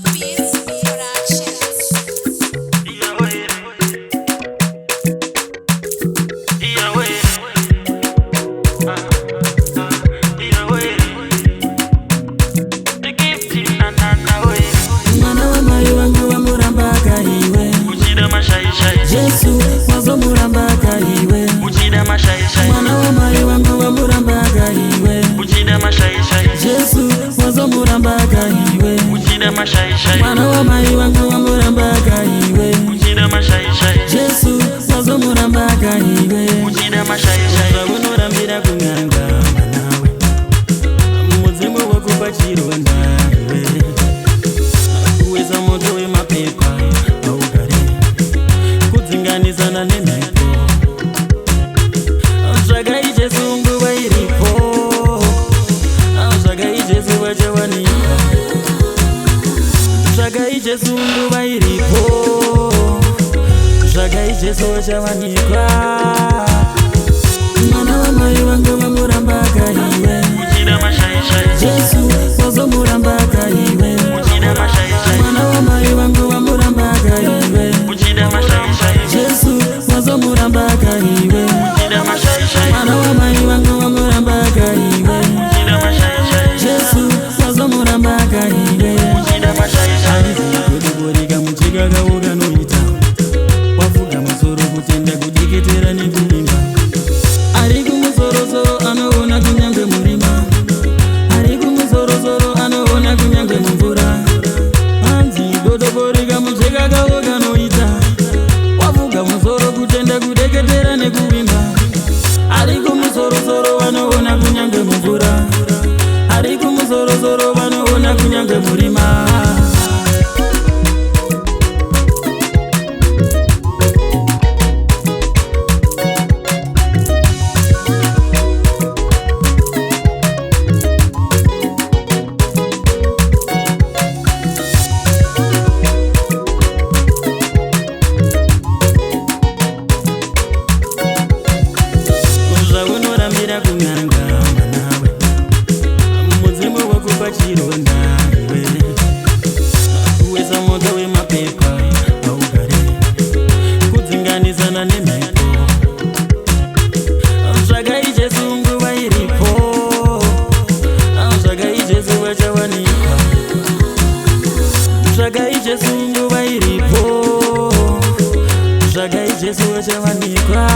Beats Productions. Mwana wa mai wangu wa murambaka iwe Jesu wazo murambaka iwe Mwana wa mai wangu wa murambaka iwe Jesu wazo murambaka iwe Mwana wa mai wangu wa murambaka iwe Jesu wazo murambaka iwe Uzabunurambira kunyanga manawe Muzimu wakupa chironda iwe Uweza moto we mapepa augari Kudzinganisana nemhepo Zvagai Jesu nguva iripo Zvagai Jesu wachawanika Zvagai Jesu nguva iripo Zvagai Jesu wachawanikwa Mwana wa mai wangu vamurambaka iwe Jesu wazomurambaka iwe Mwana wa mai wangu vamurambaka iwe Jesu wazomurambaka iwe Mwana wa mai wangu vamurambaka iwe Jesu wazomurambaka iwe Kuduburika muchika kaukanoita Wafuga musoro kutenda kudiketera nekuimba Ari kumusoro-soro anoona kunyange murima Ari kumusoro-soro anoona kunyange mumvura Hanzi kuduburika muchika kaukanoita Wafuga musoro kutenda kudeketera nekuimba Ari kumusoro-soro anoona kunyange mumvura Ari kumusoro-soro anoona kunyange murima Uzabunurambira kunyanga manawe Muzimu wakupa chironda iwe Uweza moto we mapepa augari Kudzinganisana nemhepo Zvagai Jesu nguva iripo Zvagai Jesu wachawanika Zvagai Jesu nguva iripo Zvagai Jesu wachawanikwa